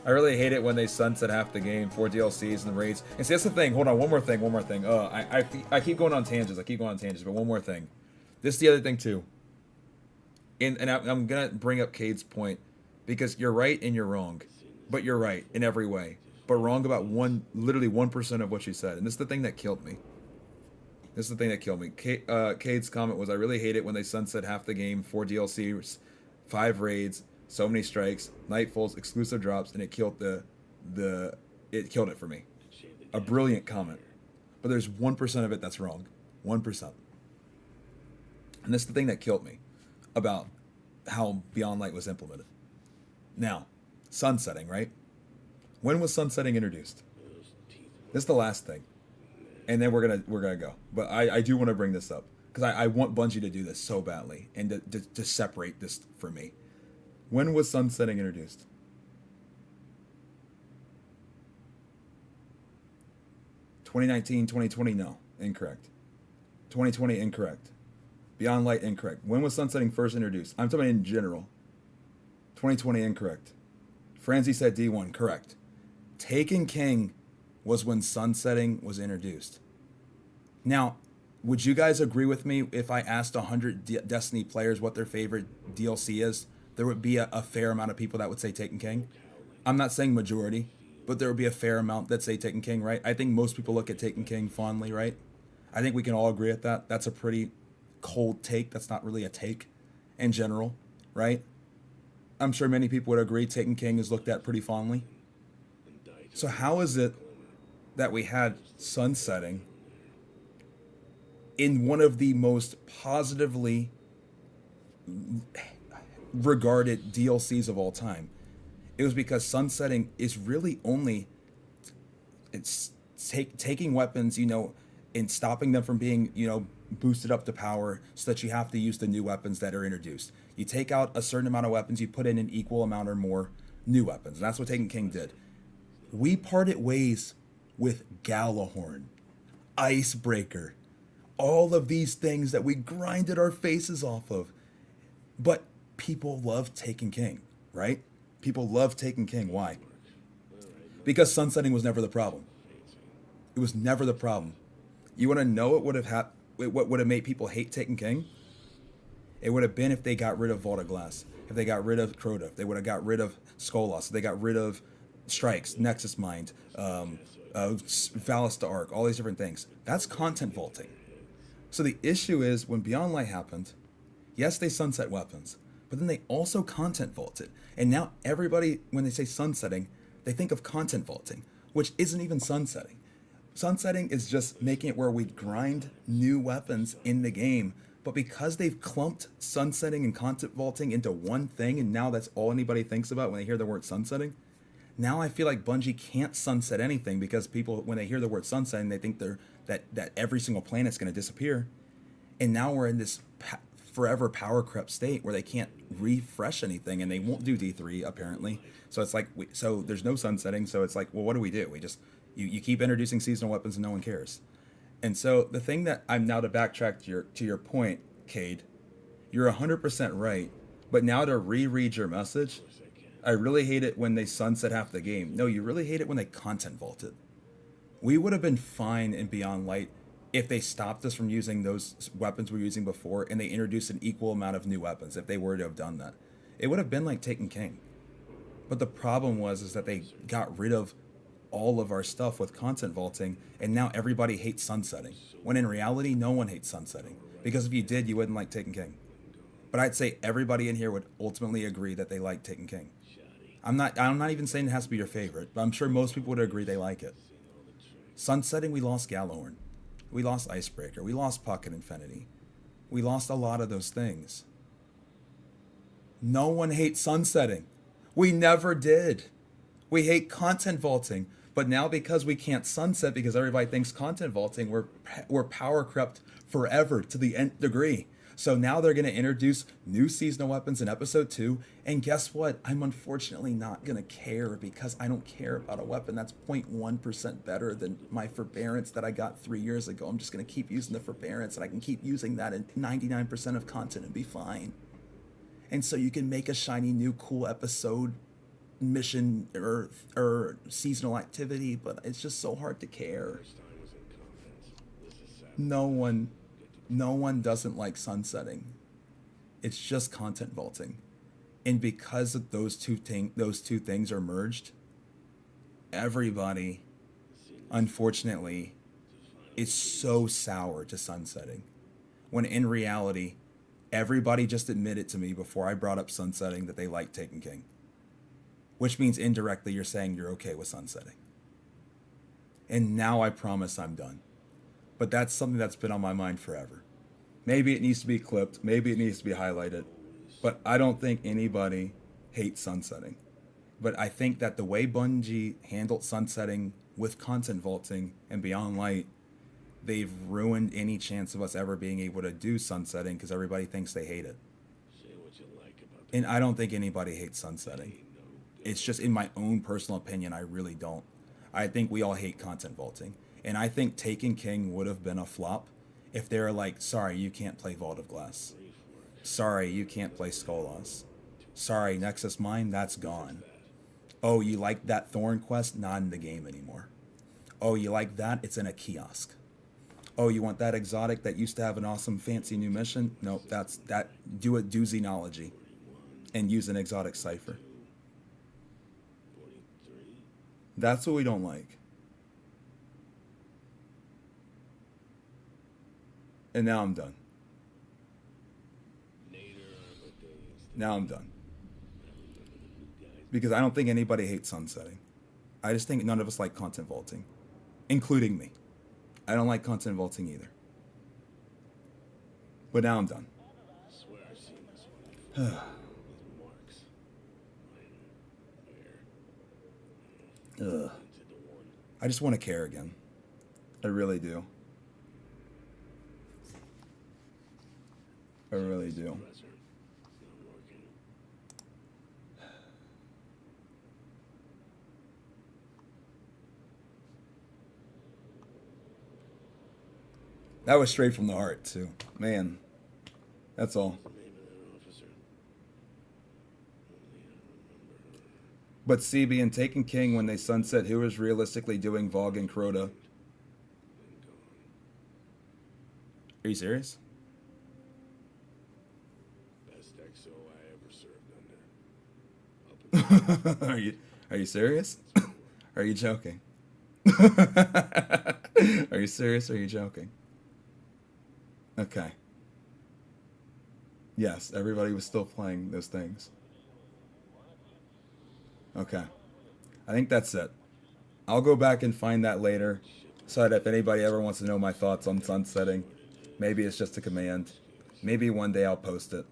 I really hate it when they sunset half the game for DLCs and raids. And see, that's the thing. Hold on, one more thing. I keep going on tangents. But one more thing. This is the other thing too. I'm gonna bring up Cade's point because you're right and you're wrong, but you're right in every way, but wrong about literally 1% of what you said. And this is the thing that killed me. Cade's comment was, "I really hate it when they sunset half the game, 4 DLCs, 5 raids, so many strikes, nightfalls, exclusive drops, and it killed it killed it for me." A brilliant comment, but there's 1% of it that's wrong, 1%. And this is the thing that killed me about how Beyond Light was implemented. Now, sunsetting, right? When was sunsetting introduced? This is the last thing, and then we're gonna go. But I do want to bring this up because I want Bungie to do this so badly and to separate this for me. When was sunsetting introduced? 2019, 2020, no, incorrect. 2020, incorrect. Beyond Light, incorrect. When was sunsetting first introduced? I'm talking in general. 2020, incorrect. Franzi said D1, correct. Taken King was when sunsetting was introduced. Now, would you guys agree with me if I asked 100 Destiny players what their favorite DLC is? There would be a fair amount of people that would say Taken King. I'm not saying majority, but there would be a fair amount that say Taken King, right? I think most people look at Taken King fondly, right? I think we can all agree at that. That's a pretty cold take. That's not really a take in general, right? I'm sure many people would agree Taken King is looked at pretty fondly. So how is it that we had sunsetting in one of the most positively regarded DLCs of all time? It was because sunsetting is really only taking weapons, and stopping them from being, boosted up to power so that you have to use the new weapons that are introduced. You take out a certain amount of weapons, you put in an equal amount or more new weapons. And that's what Taken King did. We parted ways with Galahorn, Icebreaker, all of these things that we grinded our faces off of. But people love Taken King, right? People love Taken King. Why? Because sunsetting was never the problem. It was never the problem. You want to know what would have made people hate Taken King? It would have been if they got rid of Vault of Glass, if they got rid of Crota, if they would have got rid of Skolas, if they got rid of Strikes, Nexus Mind, Valista Arc, all these different things. That's content vaulting. So the issue is when Beyond Light happened, yes, they sunset weapons, but then they also content vaulted. And now everybody, when they say sunsetting, they think of content vaulting, which isn't even sunsetting. Sunsetting is just making it where we grind new weapons in the game. But because they've clumped sunsetting and content vaulting into one thing, and now that's all anybody thinks about when they hear the word sunsetting, now I feel like Bungie can't sunset anything because people, when they hear the word sunsetting, they think that every single planet's going to disappear. And now we're in this forever power crept state where they can't refresh anything, and they won't do D3 apparently. So it's like, so there's no sunsetting. So it's like, well, what do? We just you keep introducing seasonal weapons and no one cares. And so the thing that I'm now to backtrack to your point, Cade, you're 100% right. But now to reread your message, I really hate it when they sunset half the game. No, you really hate it when they content vaulted. We would have been fine in Beyond Light if they stopped us from using those weapons we were using before and they introduced an equal amount of new weapons. If they were to have done that, it would have been like Taken King. But the problem is that they got rid of all of our stuff with content vaulting, and now everybody hates sunsetting. When in reality, no one hates sunsetting, because if you did, you wouldn't like Taken King. But I'd say everybody in here would ultimately agree that they like Taken King. I'm not even saying it has to be your favorite, but I'm sure most people would agree they like it. Sunsetting, we lost Galahorn. We lost Icebreaker. We lost Pocket Infinity. We lost a lot of those things. No one hates sunsetting. We never did. We hate content vaulting. But now because we can't sunset because everybody thinks content vaulting, we're power crept forever to the nth degree. So now they're going to introduce new seasonal weapons in episode 2. And guess what? I'm unfortunately not going to care because I don't care about a weapon that's 0.1% better than my forbearance that I got 3 years ago. I'm just going to keep using the forbearance and I can keep using that in 99% of content and be fine. And so you can make a shiny new cool episode mission or seasonal activity, but it's just so hard to care. No one, no one doesn't like sunsetting. It's just content vaulting, and because of those two things are merged, everybody, unfortunately, is so sour to sunsetting. When in reality, everybody just admitted to me before I brought up sunsetting that they like Taken King, which means indirectly you're saying you're okay with sunsetting. And now I promise I'm done. But that's something that's been on my mind forever. Maybe it needs to be clipped, maybe it needs to be highlighted, but I don't think anybody hates sunsetting. But I think that the way Bungie handled sunsetting with content vaulting and Beyond Light, they've ruined any chance of us ever being able to do sunsetting because everybody thinks they hate it. And I don't think anybody hates sunsetting. It's just in my own personal opinion, I really don't. I think we all hate content vaulting. And I think Taken King would have been a flop if they were like, sorry, you can't play Vault of Glass. Sorry, you can't play Skolas. Sorry, Nexus Mine, that's gone. Oh, you like that Thorn quest? Not in the game anymore. Oh, you like that? It's in a kiosk. Oh, you want that exotic that used to have an awesome fancy new mission? Nope, that's that. Do a doozynology and use an exotic cipher. That's what we don't like. And now I'm done. Now I'm done. Because I don't think anybody hates sunsetting. I just think none of us like content vaulting, including me. I don't like content vaulting either. But now I'm done. Ugh. I just want to care again. I really do. I really do. That was straight from the heart, too. Man, that's all. But CB and Taken King, when they sunset, who is realistically doing Vogue and Crota? Are you serious? Best XO I ever served under. Are you serious? Are you joking? Are you serious or are you joking? Okay. Yes, everybody was still playing those things. Okay. I think that's it. I'll go back and find that later so that if anybody ever wants to know my thoughts on sunsetting, maybe it's just a command. Maybe one day I'll post it.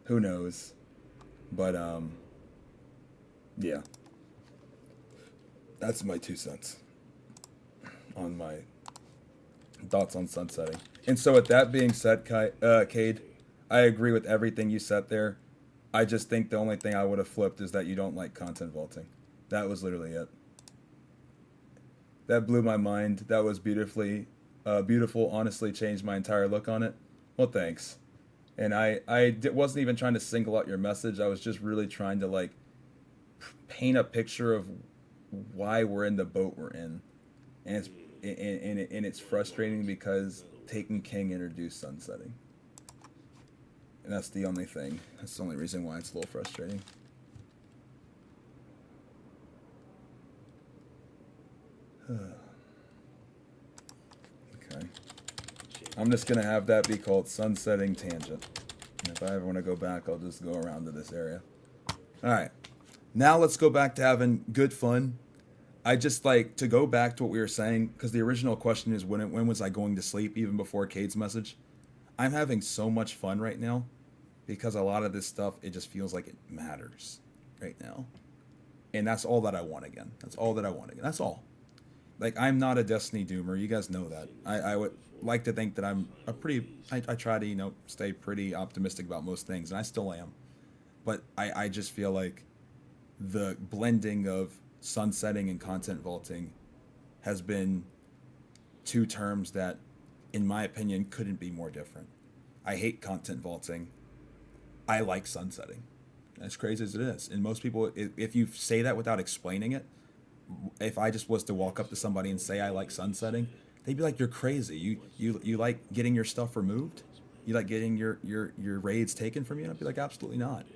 Who knows? But, yeah. That's my 2 cents on my thoughts on sunsetting. And so with that being said, Cade, I agree with everything you said there. I just think the only thing I would have flipped is that you don't like content vaulting. That was literally it. That blew my mind. That was beautiful. Honestly, changed my entire look on it. Well, thanks. And wasn't even trying to single out your message. I was just really trying to like paint a picture of why we're in the boat we're in, and it's frustrating because Taken King introduced sunsetting. And that's the only thing. That's the only reason why it's a little frustrating. Okay. I'm just going to have that be called Sunsetting Tangent. And if I ever want to go back, I'll just go around to this area. All right. Now let's go back to having good fun. I just like to go back to what we were saying, because the original question is when was I going to sleep, even before Cade's message. I'm having so much fun right now because a lot of this stuff, it just feels like it matters right now. And that's all that I want again. That's all that I want again. That's all. Like, I'm not a Destiny doomer. You guys know that. I would like to think that I'm I try to, stay pretty optimistic about most things, and I still am. But I just feel like the blending of sunsetting and content vaulting has been two terms that, in my opinion, couldn't be more different. I hate content vaulting. I like sunsetting. as crazy as it is. And most people, if you say that without explaining it, if I just was to walk up to somebody and say I like sunsetting, they'd be like, "You're crazy. You like getting your stuff removed? You like getting your raids taken from you?" And I'd be like, "Absolutely not.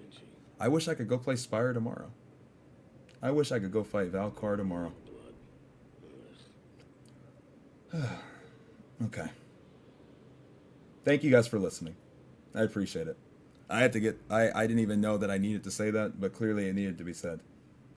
I wish I could go play Spire tomorrow. I wish I could go fight Valkar tomorrow." Okay. Thank you guys for listening. I appreciate it. I didn't even know that I needed to say that, but clearly it needed to be said.